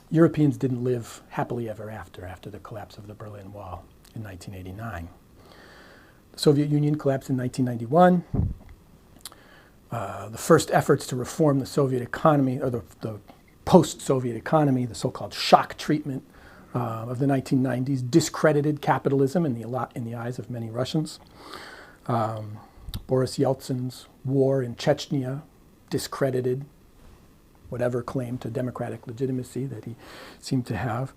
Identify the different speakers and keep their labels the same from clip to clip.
Speaker 1: Europeans didn't live happily ever after the collapse of the Berlin Wall in 1989. The Soviet Union collapsed in 1991. The first efforts to reform the Soviet economy, or the post-Soviet economy, the so-called shock treatment of the 1990s, discredited capitalism in the eyes of many Russians. Boris Yeltsin's war in Chechnya discredited whatever claim to democratic legitimacy that he seemed to have.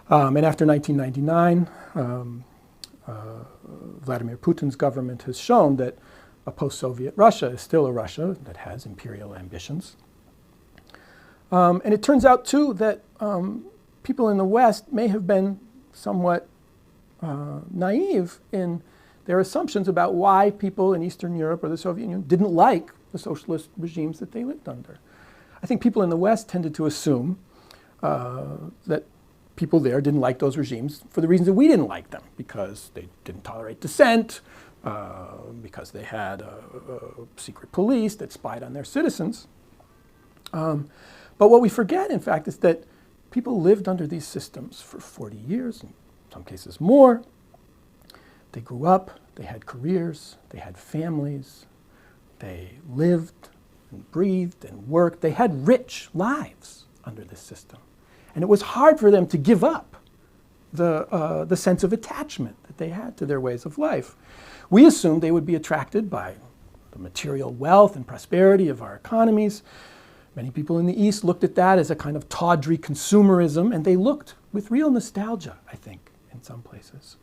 Speaker 1: And after 1999, Vladimir Putin's government has shown that a post-Soviet Russia is still a Russia that has imperial ambitions. And it turns out, too, that people in the West may have been somewhat naive in their assumptions about why people in Eastern Europe or the Soviet Union didn't like the socialist regimes that they lived under. I think people in the West tended to assume that people there didn't like those regimes for the reasons that we didn't like them, because they didn't tolerate dissent, because they had a secret police that spied on their citizens. But what we forget, in fact, is that people lived under these systems for 40 years, in some cases more. They grew up, they had careers, they had families, they lived and breathed and worked. They had rich lives under this system. And it was hard for them to give up the sense of attachment that they had to their ways of life. We assumed they would be attracted by the material wealth and prosperity of our economies. Many people in the East looked at that as a kind of tawdry consumerism, and they looked with real nostalgia, I think, in some places,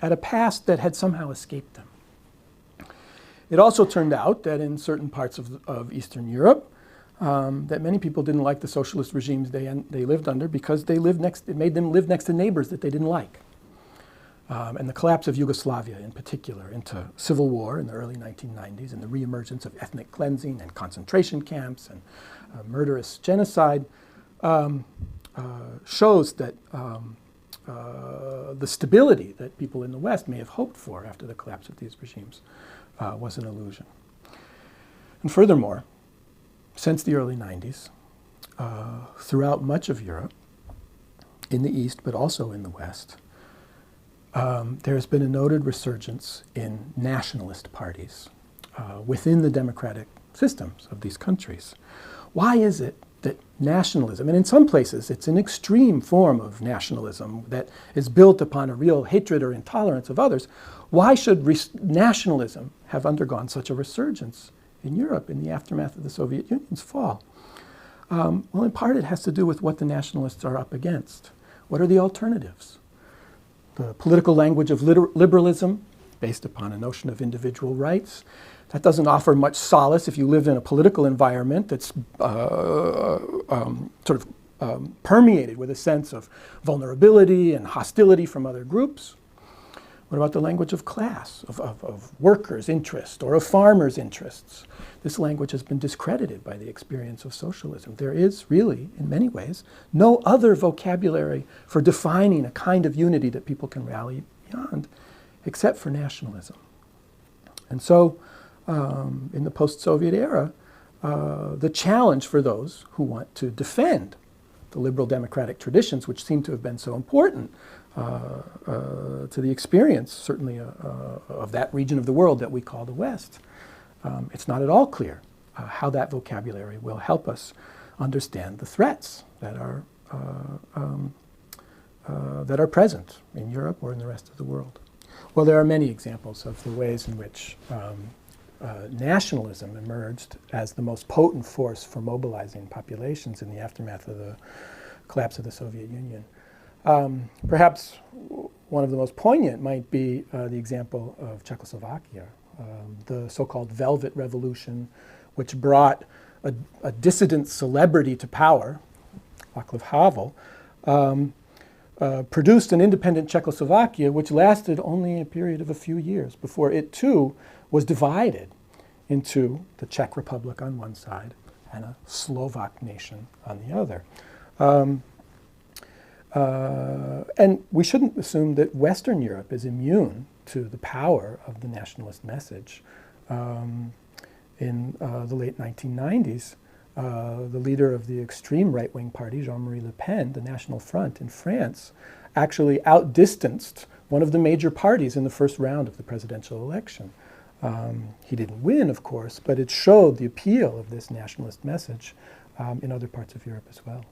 Speaker 1: at a past that had somehow escaped them. It also turned out that in certain parts of Eastern Europe, that many people didn't like the socialist regimes they lived under because it made them live next to neighbors that they didn't like. And the collapse of Yugoslavia in particular into civil war in the early 1990s and the reemergence of ethnic cleansing and concentration camps and murderous genocide shows that the stability that people in the West may have hoped for after the collapse of these regimes was an illusion. And furthermore, since the early 90s, throughout much of Europe, in the East but also in the West, there has been a noted resurgence in nationalist parties within the democratic systems of these countries. Why is it that nationalism, and in some places it's an extreme form of nationalism that is built upon a real hatred or intolerance of others, why should nationalism have undergone such a resurgence in Europe in the aftermath of the Soviet Union's fall? Well, in part it has to do with what the nationalists are up against. What are the alternatives? The political language of liberalism, based upon a notion of individual rights, that doesn't offer much solace if you live in a political environment that's permeated with a sense of vulnerability and hostility from other groups. What about the language of class, of workers' interest or of farmers' interests? This language has been discredited by the experience of socialism. There is really, in many ways, no other vocabulary for defining a kind of unity that people can rally beyond, except for nationalism. And so, in the post-Soviet era, the challenge for those who want to defend the liberal democratic traditions, which seem to have been so important to the experience, certainly, of that region of the world that we call the West. It's not at all clear how that vocabulary will help us understand the threats that are present in Europe or in the rest of the world. Well, there are many examples of the ways in which nationalism emerged as the most potent force for mobilizing populations in the aftermath of the collapse of the Soviet Union. Perhaps one of the most poignant might be the example of Czechoslovakia, the so-called Velvet Revolution, which brought a dissident celebrity to power, Václav Havel, produced an independent Czechoslovakia which lasted only a period of a few years before it too was divided into the Czech Republic on one side and a Slovak nation on the other. And we shouldn't assume that Western Europe is immune to the power of the nationalist message. In the late 1990s, the leader of the extreme right-wing party, Jean-Marie Le Pen, the National Front in France, actually outdistanced one of the major parties in the first round of the presidential election. He didn't win, of course, but it showed the appeal of this nationalist message in other parts of Europe as well.